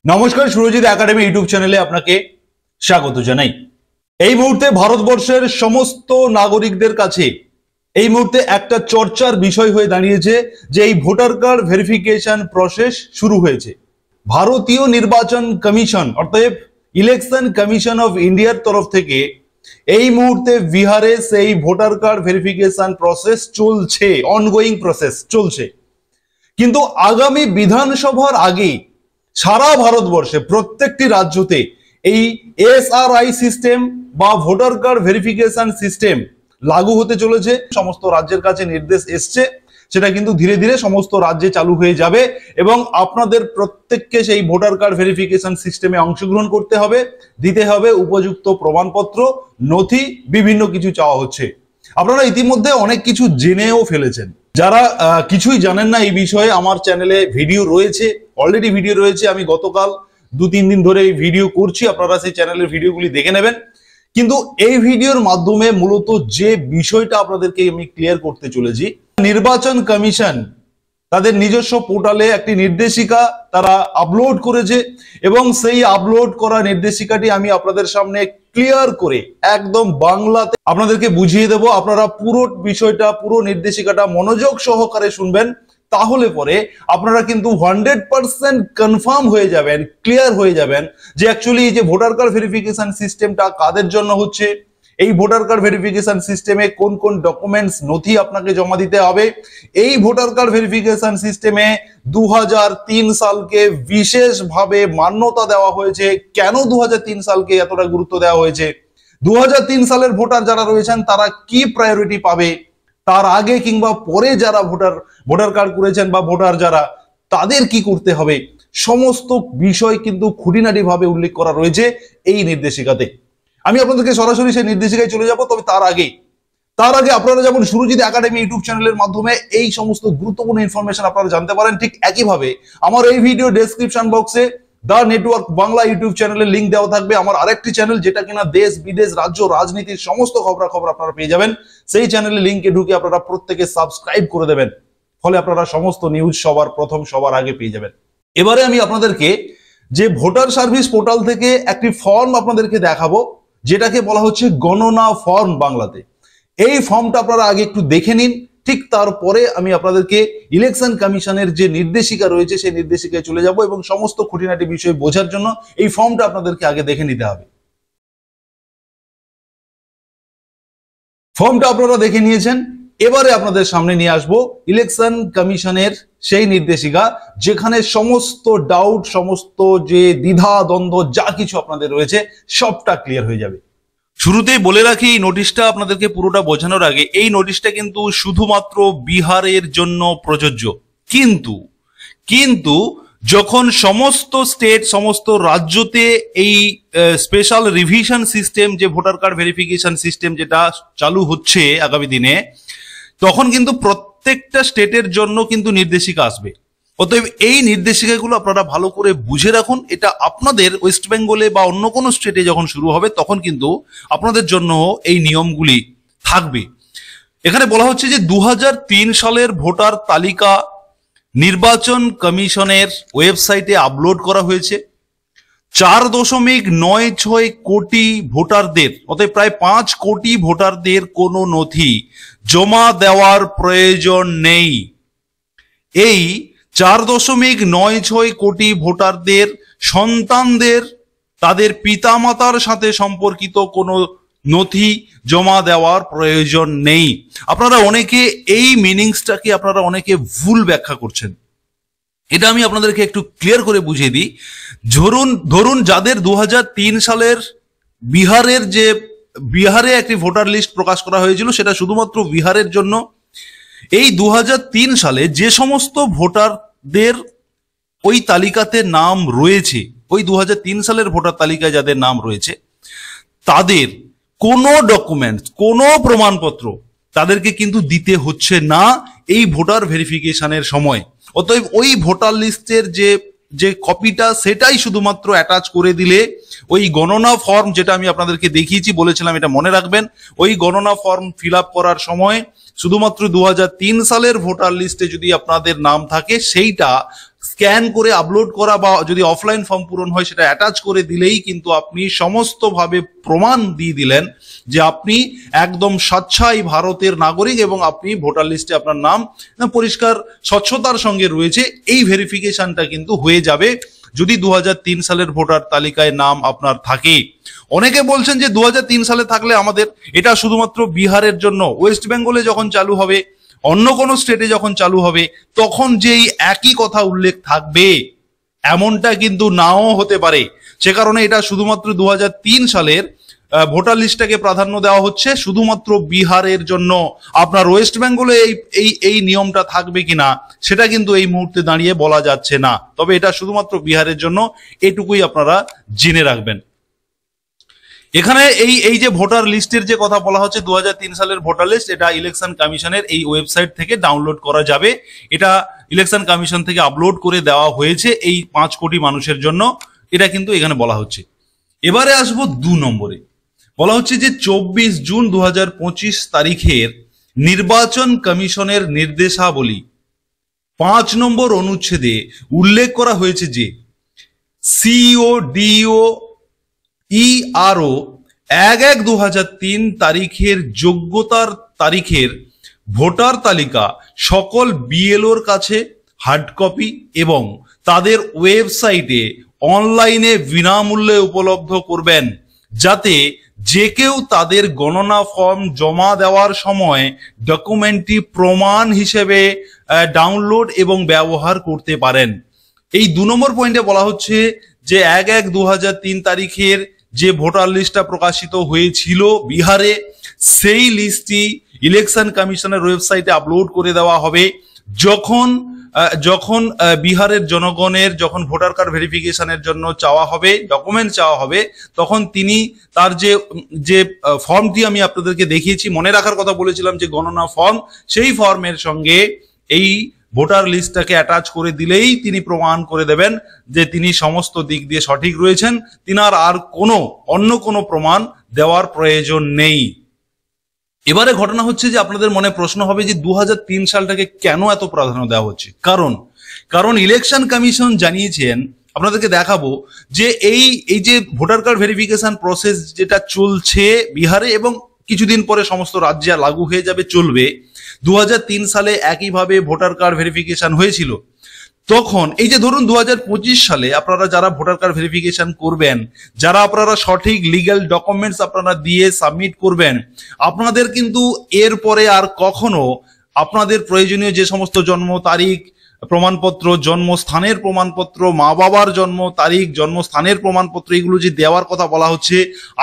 নমস্কার, Surajit academy YouTube চ্যানেলে আপনাকে স্বাগত জানাই। এই মুহূর্তে ভারতবর্ষের সমস্ত নাগরিকদের কাছে এই মুহূর্তে একটা চর্চার বিষয় হয়ে দাঁড়িয়েছে যে এই ভোটার কার্ড ভেরিফিকেশন প্রসেস শুরু হয়েছে। ভারতীয় নির্বাচন কমিশন অর্থাৎ ইলেকশন কমিশন অফ ইন্ডিয়ার তরফ থেকে এই মুহূর্তে বিহারে সেই ভোটার কার্ড ভেরিফিকেশন প্রসেস চলছে, অনগোয়িং প্রসেস চলছে। কিন্তু আগামী বিধানসভার আগে সারা ভারতবর্ষে প্রত্যেকটি রাজ্যতে এই এসআরআই সিস্টেম বা ভোটার কার্ড ভেরিফিকেশন সিস্টেম লাগু হতে চলেছে। সমস্ত রাজ্যের কাছে নির্দেশ এসছে, সেটা কিন্তু ধীরে ধীরে সমস্ত রাজ্যে চালু হয়ে যাবে এবং আপনাদের প্রত্যেককে সেই ভোটার কার্ড ভেরিফিকেশন সিস্টেমে অংশগ্রহণ করতে হবে, দিতে হবে উপযুক্ত প্রমাণপত্র, নথি, বিভিন্ন কিছু চাওয়া হচ্ছে। আপনারা ইতিমধ্যে অনেক কিছু জেনেও ফেলেছেন। যারা কিছুই জানেন না এই বিষয়ে, আমার চ্যানেলে ভিডিও রয়েছে, অলরেডি ভিডিও রয়েছে। আমি গতকাল 2-3 দিন ধরে এই ভিডিও করছি, আপনারা সেই চ্যানেলের ভিডিওগুলি দেখে নেবেন। কিন্তু এই ভিডিওর মাধ্যমে মূলত যে বিষয়টা আপনাদেরকে আমি ক্লিয়ার করতে চলেছি, নির্বাচন কমিশন তাদের নিজস্ব পোর্টালে একটি নির্দেশিকা তারা আপলোড করেছে এবং সেই আপলোড করা নির্দেশিকাটি আমি আপনাদের সামনে ক্লিয়ার করে একদম বাংলাতে আপনাদেরকে বুঝিয়ে দেব। আপনারা পুরো বিষয়টা, পুরো নির্দেশিকাটা মনোযোগ সহকারে শুনবেন, তাহলে পরে আপনারা কিন্তু 100% কনফার্ম হয়ে যাবেন, ক্লিয়ার হয়ে যাবেন যে অ্যাকচুয়ালি এই যে ভোটার কার্ড ভেরিফিকেশন সিস্টেমটা কাদের জন্য হচ্ছে, এই ভোটার কার্ড ভেরিফিকেশন সিস্টেমে কোন কোন ডকুমেন্টস, নথি আপনাকে জমা দিতে হবে। এই ভোটার কার্ড ভেরিফিকেশন সিস্টেমে 2003 সালকে বিশেষভাবে মান্যতা দেওয়া হয়েছে। কেন 2003 সালকে এতটা গুরুত্ব দেওয়া হয়েছে, 2003 সালের ভোটার যারা রয়েছেন তারা কি প্রায়োরিটি পাবে, তার আগে কিংবা পরে যারা ভোটার কার্ড করেছেন বা ভোটার যারা, তাদের কি করতে হবে, সমস্ত বিষয় কিন্তু খুঁটিনাটি ভাবে উল্লেখ করা রয়েছে এই নির্দেশিকাতে। আমি আপনাদেরকে সরাসরি সেই নির্দেশিকায় চলে যাব। তবে তার আগে আপনারা যেমন সুরজিৎ একাডেমি ইউটিউব চ্যানেলের মাধ্যমে এই সমস্ত গুরুত্বপূর্ণ ইনফরমেশন আপনারা জানতে পারেন, ঠিক একইভাবে আমার এই ভিডিও ডেসক্রিপশন বক্সে দা নেটওয়ার্ক বাংলা ইউটিউব চ্যানেলের লিঙ্ক দেওয়া থাকবে। আমার আরেকটি চ্যানেল যেটা কিনা দেশ বিদেশ রাজ্য রাজনীতির সমস্ত খবরাখবর আপনারা পেয়ে যাবেন, সেই চ্যানেলের লিঙ্কে ঢুকে আপনারা প্রত্যেকে সাবস্ক্রাইব করে দেবেন, ফলে আপনারা সমস্ত নিউজ সবার আগে পেয়ে যাবেন। এবারে আমি আপনাদেরকে যে ভোটার সার্ভিস পোর্টাল থেকে একটি ফর্ম আপনাদেরকে দেখাবো, যেটাকে বলা হচ্ছে গণনা ফর্ম বাংলাতে। এই ফর্মটা আপনারা আগে একটু দেখে নিন, ঠিক তারপরে আমি আপনাদেরকে ইলেকশন কমিশনের যে নির্দেশিকা রয়েছে সেই নির্দেশিকায় চলে যাব এবং সমস্ত খুঁটিনাটি বিষয় বোঝার জন্য এই ফর্মটা আপনাদেরকে আগে দেখে নিতে হবে। ফর্মটা আপনারা দেখে নিয়েছেন, এবারে আপনাদের সামনে নিয়ে আসবো ইলেকশন কমিশনের সেই নির্দেশিকা, যেখানে সমস্ত ডাউট, সমস্ত যে দ্বিধা দ্বন্দ্ব যা কিছু আপনাদের রয়েছে সবটা ক্লিয়ার হয়ে যাবে। শুরুতেই বলে রাখি, এই নোটিশটা আপনাদেরকে পুরোটা বোঝানোর আগে, এই নোটিশটা কিন্তু শুধুমাত্র বিহারের জন্য প্রযোজ্য। কিন্তু যখন সমস্ত স্টেট, সমস্ত রাজ্যতে এই স্পেশাল রিভিশন সিস্টেম, যে ভোটার কার্ড ভেরিফিকেশন সিস্টেম যেটা চালু হচ্ছে আগামী দিনে, তখন কিন্তু প্রত্যেকটা স্টেটের জন্য কিন্তু নির্দেশিকা আসবে। অতএব এই নির্দেশিকাগুলো আপনারা ভালো করে বুঝে রাখুন। এটা আপনাদের ওয়েস্ট বেঙ্গলে বা অন্য কোনো স্টেটে যখন শুরু হবে তখন কিন্তু আপনাদের জন্য এই নিয়মগুলি থাকবে। এখানে বলা হচ্ছে যে 2003 সালের ভোটার তালিকা নির্বাচন কমিশনের ওয়েবসাইটে আপলোড করা হয়েছে। 4.96 কোটি ভোটারদের, অর্থাৎ প্রায় 5 কোটি ভোটারদের কোনো নথি জমা দেওয়ার প্রয়োজন নেই। এই 4.96 কোটি ভোটারদের সন্তানদের তাদের পিতামাতার সাথে সম্পর্কিত কোনো নথি জমা দেওয়ার প্রয়োজন নেই। আপনারা অনেকে এই মিনিংসটাকে আপনারা অনেকে ভুল ব্যাখ্যা করছেন, এটা আমি আপনাদেরকে একটু ক্লিয়ার করে বুঝিয়ে দিই। ধরুন যাদের 2003 সালের বিহারে একটি ভোটার লিস্ট প্রকাশ করা হয়েছিল, সেটা শুধুমাত্র বিহারের জন্য। এই 2003 সালে যে সমস্ত ভোটারদের ওই তালিকাতে নাম রয়েছে, ওই 2003 সালের ভোটার তালিকায় যাদের নাম রয়েছে, তাদের কোনো ডকুমেন্টস, কোনো প্রমাণপত্র তাদেরকে কিন্তু দিতে হচ্ছে না এই ভোটার ভেরিফিকেশনের সময়। অতএব ওই ভোটার লিস্টের যে কপিটা, সেটাই শুধুমাত্র অ্যাটাচ করে দিলে ওই গণনা ফর্ম, যেটা আমি আপনাদেরকে দেখিয়েছি, বলেছিলাম এটা মনে রাখবেন, ওই গণনা ফর্ম ফিল আপ করার সময় শুধুমাত্র 2003 সালের ভোটার লিস্টে যদি আপনাদের নাম থাকে সেইটা স্ক্যান করে আপলোড করা বা যদি অফলাইন ফর্ম পূরণ হয় সেটা অ্যাটাচ করে দিলেই কিন্তু আপনি সমস্তভাবে প্রমাণ দিয়ে দিলেন যে আপনি একদম স্বচ্ছাই ভারতের নাগরিক এবং আপনি ভোটার লিস্টে আপনার নাম পরিষ্কার স্বচ্ছতার সঙ্গে রয়েছে। এই ভেরিফিকেশনটা কিন্তু হয়ে যাবে যদি 2003 সালের ভোটার তালিকায় নাম আপনার থাকে। অনেকে বলছেন যে 2003 সালে থাকলে আমাদের এটা শুধুমাত্র বিহারের জন্য, ওয়েস্ট বেঙ্গলে যখন চালু হবে, অন্য কোনো স্টেটে যখন চালু হবে তখন যেই একই কথা উল্লেখ থাকবে এমনটা কিন্তু নাও হতে পারে। সে কারণে এটা শুধুমাত্র 2003 সালের ভোটার লিস্টটাকে প্রাধান্য দেওয়া হচ্ছে শুধুমাত্র বিহারের জন্য। আপনার ওয়েস্ট বেঙ্গলে এই নিয়মটা থাকবে কিনা সেটা কিন্তু এই মুহূর্তে দাঁড়িয়ে বলা যাচ্ছে না, তবে এটা শুধুমাত্র বিহারের জন্য, এটুকুই আপনারা জেনে রাখবেন। এখানে এই যে ভোটার লিস্টের যে কথা বলা হচ্ছে 2003 সালের ভোটার লিস্ট, এটা ইলেকশন কমিশনের এই ওয়েবসাইট থেকে ডাউনলোড করা যাবে। এটা ইলেকশন কমিশন থেকে আপলোড করে দেওয়া হয়েছে এই 5 কোটি মানুষের জন্য, এটা কিন্তু এখানে বলা হচ্ছে। এবারে আসবো 2 নম্বরে। বলা হচ্ছে যে 24 জুন 2025 তারিখের নির্বাচন কমিশনের নির্দেশাবলী 5 নম্বর অনুচ্ছেদে উল্লেখ করা হয়েছে যে সিও ডিও ইআরও 1/1/2003 তারিখের যোগ্যতার তারিখের ভোটার তালিকা সকল বিএলওর কাছে হার্ড কপি এবং তাদের ওয়েবসাইটে অনলাইনে বিনামূল্যে উপলব্ধ করবেন, যাতে যে কেউ তাদের গণনা ফর্ম জমা দেওয়ার সময় ডকুমেন্টটি প্রমাণ হিসেবে ডাউনলোড এবং ব্যবহার করতে পারেন। এই 2 নম্বর পয়েন্টে বলা হচ্ছে যে 1/1/2003 তারিখের যে ভোটার লিস্টটা প্রকাশিত হয়েছিল বিহারে, সেই লিস্টটি ইলেকশন কমিশনের ওয়েবসাইটে আপলোড করে দেওয়া হবে। যখন বিহারের জনগণের যখন ভোটার কার্ড ভেরিফিকেশনের জন্য চাওয়া হবে, ডকুমেন্ট চাওয়া হবে, তখন তিনি তার যে ফর্মটি আমি আপনাদেরকে দেখিয়েছি, মনে রাখার কথা বলেছিলাম যে গণনা ফর্ম, সেই ফর্মের সঙ্গে এই ভোটার লিস্টটাকে অ্যাটাচ করে দিলেই তিনি প্রমাণ করে দেবেন যে তিনি সমস্ত দিক দিয়ে সঠিক রয়েছেন, তিনার আর অন্য কোনো প্রমাণ দেওয়ার প্রয়োজন নেই। এবারে ঘটনা হচ্ছে যে আপনাদের মনে প্রশ্ন হবে যে 2003 সালটাকে কেন এত প্রাধান্য দেওয়া হচ্ছে। কারণ ইলেকশন কমিশন জানিয়েছেন, আপনাদেরকে দেখাবো যে এই যে ভোটার কার্ড ভেরিফিকেশন প্রসেস যেটা চলছে বিহারে এবং কিছুদিন পরে সমস্ত রাজ্যে লাগু হয়ে যাবে, চলবে। 2003 সালে একইভাবে ভোটার কার্ড ভেরিফিকেশন হয়েছিল। তখন এই যে ধরুন 2025 সালে আপনারা যারা ভোটার কার্ড ভেরিফিকেশন করবেন, যারা আপনারা সঠিক লিগ্যাল ডকুমেন্টস আপনারা দিয়ে সাবমিট করবেন, আপনাদের কিন্তু এরপরে আর কখনো আপনাদের প্রয়োজনীয় যে সমস্ত জন্ম তারিখ প্রমাণপত্র, জন্মস্থানের প্রমাণপত্র, মা বাবার জন্ম তারিখ, জন্মস্থানের প্রমাণপত্র, এগুলো যে দেওয়ার কথা বলা হচ্ছে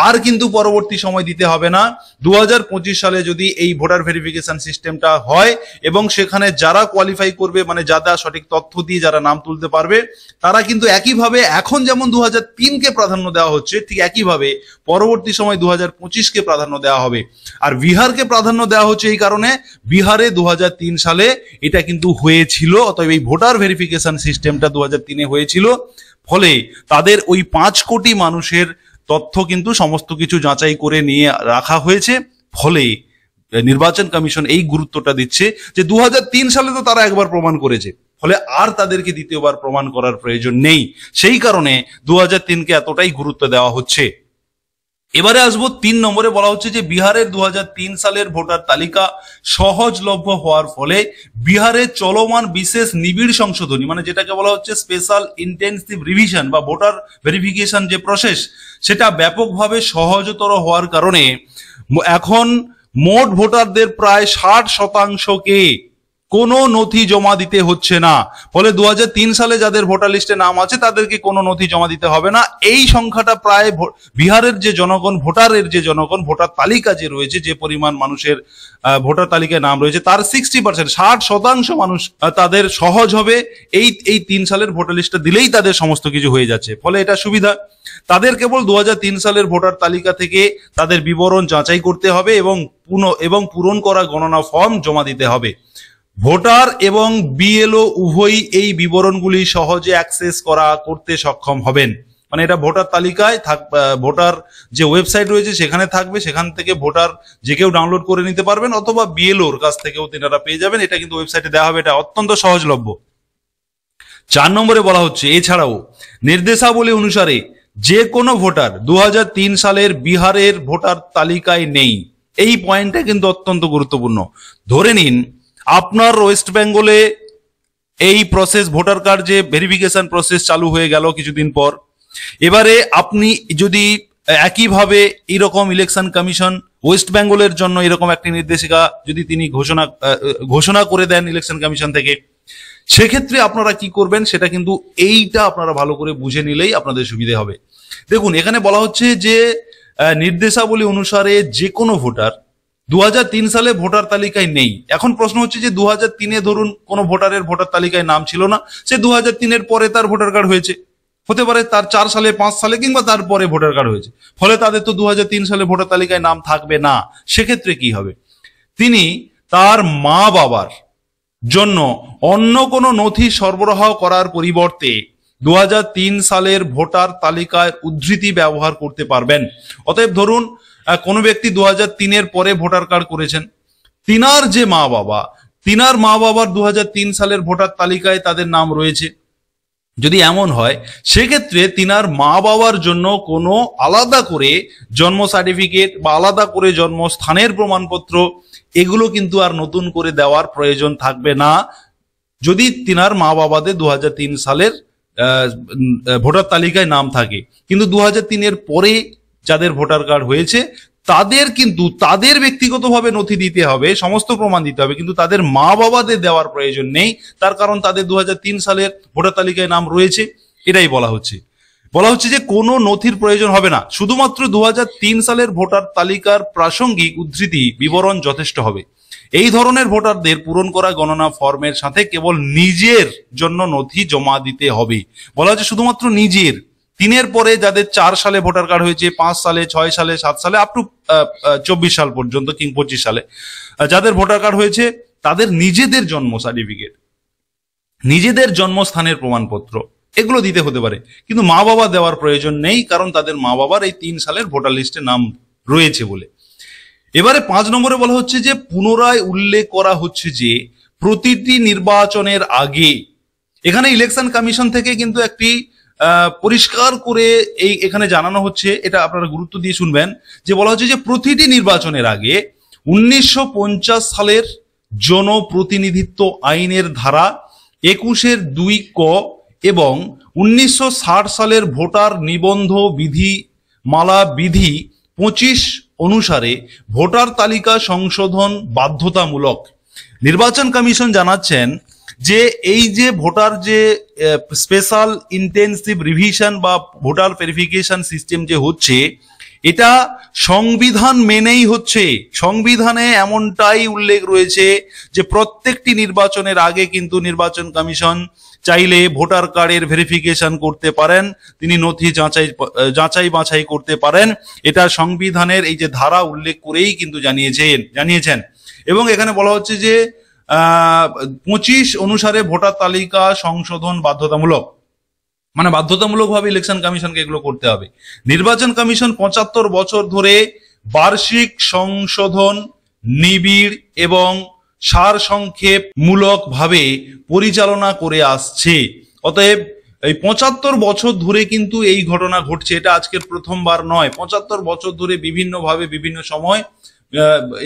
আর কিন্তু পরবর্তী সময় দিতে হবে না। 2025 সালে যদি এই ভোটার ভেরিফিকেশন সিস্টেমটা হয় এবং সেখানে যারা কোয়ালিফাই করবে, মানে যারা সঠিক তথ্য দিয়ে যারা নাম তুলতে পারবে, তারা কিন্তু একইভাবে এখন যেমন 2003-কে প্রাধান্য দেওয়া হচ্ছে, ঠিক একইভাবে পরবর্তী সময় 2025-কে প্রাধান্য দেওয়া হবে। আর বিহারকে প্রাধান্য দেওয়া হচ্ছে এই কারণে, বিহারে 2003 সালে এটা কিন্তু হয়েছিল, অতএব এই ভোটার ভেরিফিকেশন সিস্টেমটা 2003-এ হয়েছিল। ফলে তাদের ওই 5 কোটি মানুষের তথ্য কিন্তু সমস্ত কিছু যাচাই করে নিয়ে রাখা হয়েছে। ফলে নির্বাচন কমিশন এই গুরুত্বটা দিচ্ছে যে 2003 সালে তো তারা একবার প্রমাণ করেছে, ফলে আর তাদেরকে দ্বিতীয়বার প্রমাণ করার প্রয়োজন নেই। সেই কারণে 2003-কে এতটাই গুরুত্ব দেওয়া হচ্ছে। এবারে আসবো 3 নম্বরে। বলা হচ্ছে যে বিহারের 2003 সালের ভোটার তালিকা সহজলভ্য হওয়ার ফলে বিহারে চলমান বিশেষ নিবিড় সংশোধনী, মানে যেটাকে বলা হচ্ছে স্পেশাল ইন্টেন্সিভ রিভিশন বা ভোটার ভেরিফিকেশন যে প্রসেস, সেটা ব্যাপকভাবে সহজতর হওয়ার কারণে এখন মোট ভোটারদের প্রায় 60%কে কোনো নথি জমা দিতে হচ্ছে না। ফলে 2003 সালে যাদের ভোটার লিস্টে নাম আছে তাদেরকে কোনো নথি জমা দিতে হবে না। এই সংখ্যাটা প্রায় বিহারের যে জনগণ, ভোটারের যে জনগণ, ভোটার তালিকা যে রয়েছে, যে পরিমাণ মানুষের ভোটার তালিকায় নাম রয়েছে তার 60%, 60% মানুষ তাদের সহজ হবে এই 3 সালের ভোটার লিস্টটা দিলেই তাদের সমস্ত কিছু হয়ে যাচ্ছে। ফলে এটা সুবিধা। তাদের কেবল 2003 সালের ভোটার তালিকা থেকে তাদের বিবরণ যাচাই করতে হবে এবং পূরণ করা গণনা ফর্ম জমা দিতে হবে। ভোটার এবং বিএলও উভয়ই এই বিবরণগুলি সহজে অ্যাক্সেস করতে সক্ষম হবেন। মানে এটা ভোটার তালিকায় ভোটার যে ওয়েবসাইট রয়েছে সেখানে থাকবে, সেখান থেকে ভোটার যে কেউ ডাউনলোড করে নিতে পারবেন, অথবা বিএলওর কাছ থেকেও তিনারা পেয়ে যাবেন। এটা কিন্তু ওয়েবসাইটে দেওয়া হবে, এটা অত্যন্ত সহজলভ্য। 4 নম্বরে বলা হচ্ছে এছাড়াও নির্দেশাবলী অনুসারে যে কোনো ভোটার 2003 সালের বিহারের ভোটার তালিকায় নেই। এই পয়েন্টটা কিন্তু অত্যন্ত গুরুত্বপূর্ণ। ধরে নিন আপনার ওয়েস্ট বেঙ্গলে এই প্রসেস, ভোটার কার্ড যে ভেরিফিকেশন প্রসেস চালু হয়ে গেল কিছুদিন পর, এবারে আপনি যদি একইভাবে এরকম ইলেকশন কমিশন ওয়েস্ট বেঙ্গলের জন্য এরকম একটি নির্দেশিকা যদি তিনি ঘোষণা করে দেন ইলেকশন কমিশন থেকে, সেক্ষেত্রে আপনারা কি করবেন সেটা কিন্তু এইটা আপনারা ভালো করে বুঝে নিলেই আপনাদের সুবিধে হবে। দেখুন এখানে বলা হচ্ছে যে নির্দেশাবলী অনুসারে যে কোনো ভোটার 2003 সালে ভোটার তালিকায় নেই। এখন প্রশ্ন হচ্ছে যে 2003-এ ধরুন কোনো ভোটারের ভোটার তালিকায় নাম ছিল না, সে 2003-এর পরে তার ভোটার কার্ড হয়েছে, হতে পারে তার 4 সালে 5 সালে কিংবা তারপরে ভোটার কার্ড হয়েছে, ফলে তাদের তো 2003 সালে ভোটার তালিকায় নাম থাকবে না। সেক্ষেত্রে কি হবে, তিনি তার মা বাবার জন্য অন্য কোনো নথি সরবরাহ করার পরিবর্তে 2003 সালের ভোটার তালিকার উদ্ধৃতি ব্যবহার করতে পারবেন। অতএব ধরুন কোনো ব্যক্তি 2003-এর পরে ভোটার কার্ড করেছেন, তিনার যে মা বাবা, তিনার মা বাবার 2003 সালের ভোটার তালিকায় তাদের নাম রয়েছে। যদি এমন হয় সেক্ষেত্রে তিনার মা বাবার জন্য কোনো আলাদা করে জন্ম সার্টিফিকেট বা আলাদা করে জন্মস্থানের প্রমাণপত্র এগুলো কিন্তু আর নতুন করে দেওয়ার প্রয়োজন থাকবে না, যদি তিনার মা বাবাদের 2003 সালের ভোটার তালিকায় নাম থাকে। কিন্তু 2003-এর পরে যাদের ভোটার কার্ড হয়েছে তাদের কিন্তু তাদের ব্যক্তিগতভাবে নথি দিতে হবে, সমস্ত প্রমাণ দিতে হবে, কিন্তু তাদের মা বাবাদের দেওয়ার প্রয়োজন নেই। তার কারণ তাদের 2003 সালের ভোটার তালিকায় নাম রয়েছে। এটাই বলা হচ্ছে যে কোনো নথির প্রয়োজন হবে না, শুধুমাত্র 2003 সালের ভোটার তালিকার প্রাসঙ্গিক উদ্ধৃতি বিবরণ যথেষ্ট হবে। এই ধরনের ভোটারদের পূরণ করা গণনা ফর্মের সাথে কেবল নিজের জন্য নথি জমা দিতে হবে। বলা হচ্ছে শুধুমাত্র নিজের। 3-এর পরে যাদের 4 সালে ভোটার কার্ড হয়েছে, 5 সালে, 6 সালে, 7 সালে, আপ টু 24 সাল পর্যন্ত কিংবা 25 সালে যাদের ভোটার কার্ড হয়েছে, তাদের নিজেদের জন্ম সার্টিফিকেট, নিজেদের জন্মস্থানের প্রমাণপত্র এগুলো দিতে হতে পারে, কিন্তু মা বাবা দেওয়ার প্রয়োজন নেই, কারণ তাদের মা বাবার এই 3 সালের ভোটার লিস্টে নাম রয়েছে বলে। এবারে 5 নম্বরে বলা হচ্ছে যে পুনরায় উল্লেখ করা হচ্ছে যে প্রতিটি নির্বাচনের আগে, এখানে ইলেকশন কমিশন থেকে কিন্তু একটি পরিষ্কার করে এখানে জানানো হচ্ছে, এটা আপনারা গুরুত্ব দিয়ে শুনবেন, যে বলা হচ্ছে যে প্রতিটি নির্বাচনের আগে 1950 সালের জনপ্রতিনিধিত্ব আইনের ধারা 21-2 ক এবং 1960 সালের ভোটার নিবন্ধ বিধিমালা বিধি 25 অনুসারে ভোটার তালিকা সংশোধন বাধ্যতামূলক। নির্বাচন কমিশন জানাচ্ছেন যে এই যে ভোটার যে স্পেশাল ইন্টেন্সিভ রিভিশন বা ভোটার ভেরিফিকেশন সিস্টেম যে হচ্ছে, এটা সংবিধান মেনেই হচ্ছে। সংবিধানে এমনটাই উল্লেখ রয়েছে যে প্রত্যেকটি নির্বাচনের আগে কিন্তু নির্বাচন কমিশন চাইলে ভোটার কার্ডের ভেরিফিকেশন করতে পারেন, তিনি নথি যাচাই বাছাই করতে পারেন। এটা সংবিধানের এই যে ধারা উল্লেখ করেই কিন্তু জানিয়েছেন। এবং এখানে বলা হচ্ছে যে 25 অনুসারে ভোটার তালিকা সংশোধন বাধ্যতামূলক, মানে বাধ্যতামূলকভাবে ইলেকশন কমিশনকে এগুলো করতে হবে। নির্বাচন কমিশন 75 বছর ধরে বার্ষিক সংশোধন নিবিড় এবং সারসংক্ষেপ মূলক ভাবে পরিচালনা করে আসছে। অতএব এই 75 বছর ধরে কিন্তু এই ঘটনা ঘটছে, এটা আজকের প্রথমবার নয়। 75 বছর ধরে বিভিন্নভাবে বিভিন্ন সময়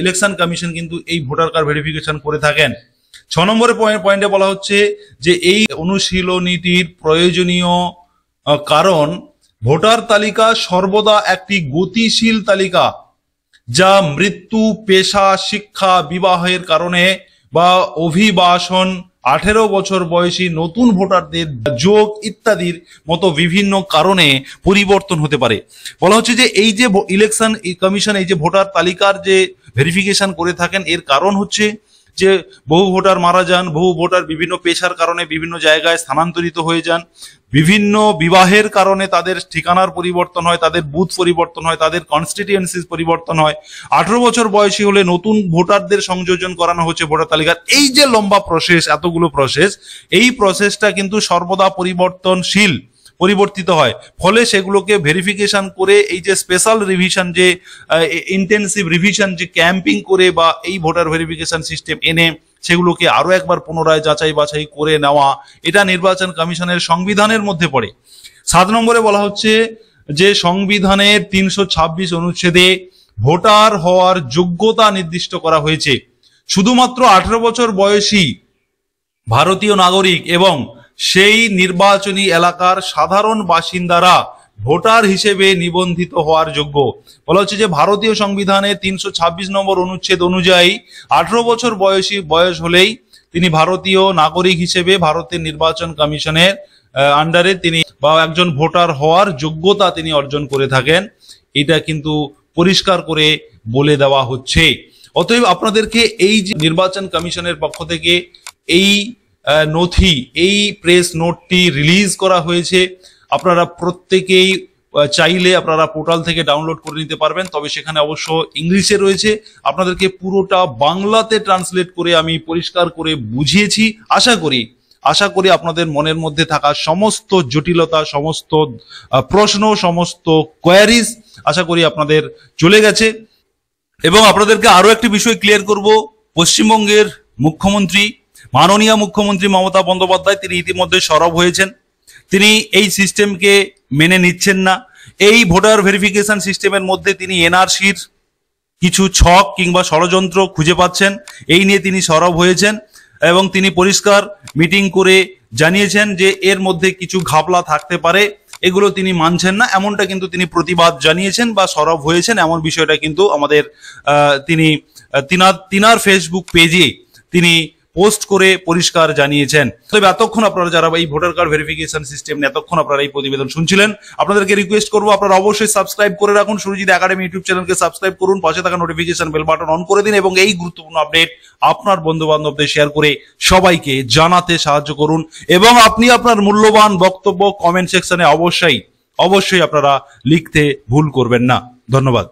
ইলেকশন কমিশন কিন্তু এই ভোটার কার্ড ভেরিফিকেশন করে থাকেন। 6 নম্বরের পয়েন্টে বলা হচ্ছে যে এই অনুশীলনীটির প্রয়োজনীয় কারণ ভোটার তালিকা সর্বদা একটি গতিশীল তালিকা, যা মৃত্যু, পেশা, শিক্ষা, বিবাহের কারণে বা অভিবাসন, 18 বছর বয়সী নতুন ভোটারদের যোগ ইত্যাদির মতো বিভিন্ন কারণে পরিবর্তন হতে পারে। বলা হচ্ছে যে এই যে ইলেকশন কমিশন এই যে ভোটার তালিকার যে ভেরিফিকেশন করে থাকেন, এর কারণ হচ্ছে যে বহু ভোটার মারা যান, বহু ভোটার বিভিন্ন পেশার কারণে বিভিন্ন জায়গায় স্থানান্তরিত হয়ে যান, বিভিন্ন বিবাহের কারণে তাদের ঠিকানার পরিবর্তন হয়, তাদের বুথ পরিবর্তন হয়, তাদের কনস্টিটিউয়েন্সিস পরিবর্তন হয়, 18 বছর বয়সী হলে নতুন ভোটারদের সংযোজন করানো হচ্ছে ভোটার তালিকার। এই যে লম্বা প্রসেস, এতগুলো প্রসেস, এই প্রসেসটা কিন্তু সর্বদা পরিবর্তনশীল। পরিবর্তিত হয়, ফলে সেগুলোকে ভেরিফিকেশন করে এই যে স্পেশাল রিভিশন, যে ইন্টেন্সিভ রিভিশন, যে ক্যাম্পিং করে বা এই ভোটার ভেরিফিকেশন সিস্টেম এনে সেগুলোকে আরো একবার পুনরায় যাচাই বাছাই করে নেওয়া, এটা নির্বাচন কমিশনের সংবিধানের মধ্যে পড়ে। 7 নম্বরে বলা হচ্ছে যে সংবিধানের 326 অনুচ্ছেদে ভোটার হওয়ার যোগ্যতা নির্দিষ্ট করা হয়েছে। শুধুমাত্র 18 বছর বয়সী ভারতীয় নাগরিক এবং সেই নির্বাচনী এলাকার সাধারণ বাসিন্দারা ভোটার হিসেবে নিবন্ধিত হওয়ার যোগ্য। বলা হচ্ছে যে ভারতীয় সংবিধানের 326 নম্বর অনুচ্ছেদ অনুযায়ী 18 বছর বয়স হলেই তিনি ভারতীয় নাগরিক হিসেবে ভারতের নির্বাচন কমিশনের আন্ডারে তিনি বা একজন ভোটার হওয়ার যোগ্যতা তিনি অর্জন করে থাকেন। এটা কিন্তু পরিষ্কার করে বলে দেওয়া হচ্ছে। অতএব আপনাদেরকে এই যে নির্বাচন কমিশনের পক্ষ থেকে এই নথি, এই প্রেস নোটটি রিলিজ করা হয়েছে, আপনারা প্রত্যেকেই চাইলে আপনারা পোর্টাল থেকে ডাউনলোড করে নিতে পারবেন। তবে সেখানে অবশ্য ইংলিশে রয়েছে, আপনাদেরকে পুরোটা বাংলাতে ট্রান্সলেট করে আমি পরিষ্কার করে বুঝিয়েছি। আশা করি আপনাদের মনের মধ্যে থাকা সমস্ত জটিলতা, সমস্ত প্রশ্ন, সমস্ত কোয়ারিজ আশা করি আপনাদের চলে গেছে। এবং আপনাদেরকে আরো একটি বিষয় ক্লিয়ার করব, পশ্চিমবঙ্গের মুখ্যমন্ত্রী, মাননীয় মুখ্যমন্ত্রী মমতা বন্দ্যোপাধ্যায় তিনি ইতিমধ্যে সরব হয়েছেন। তিনি এই সিস্টেমকে মেনে নিচ্ছেন না। এই ভোটার ভেরিফিকেশন সিস্টেমের মধ্যে তিনি এনআরসির কিছু ছক কিংবা ষড়যন্ত্র খুঁজে পাচ্ছেন, এই নিয়ে তিনি সরব হয়েছেন এবং তিনি পরিষ্কার মিটিং করে জানিয়েছেন যে এর মধ্যে কিছু ঘাপলা থাকতে পারে, এগুলো তিনি মানছেন না, এমনটা কিন্তু তিনি প্রতিবাদ জানিয়েছেন বা সরব হয়েছেন, এমন বিষয়টা কিন্তু আমাদের তিনার ফেসবুক পেজে তিনি পোস্ট করে পরিষ্কার জানিয়েছেন। তবে এতক্ষণ আপনারা যারা এই ভোটার কার্ড ভেরিফিকেশন সিস্টেম নিয়ে এতক্ষণ আপনারা এই প্রতিবেদন শুনছিলেন, আপনাদেরকে রিকোয়েস্ট করবো আপনারা অবশ্যই সাবস্ক্রাইব করে রাখুন, সুরজিৎ একাডেমি ইউটিউব চ্যানেলকে সাবস্ক্রাইব করুন, পাশে থাকা নোটিফিকেশন বেল বাটন অন করে দিন এবং এই গুরুত্বপূর্ণ আপডেট আপনার বন্ধু বান্ধবদের শেয়ার করে সবাইকে জানাতে সাহায্য করুন। এবং আপনি আপনার মূল্যবান বক্তব্য কমেন্ট সেকশনে অবশ্যই আপনারা লিখতে ভুল করবেন না। ধন্যবাদ।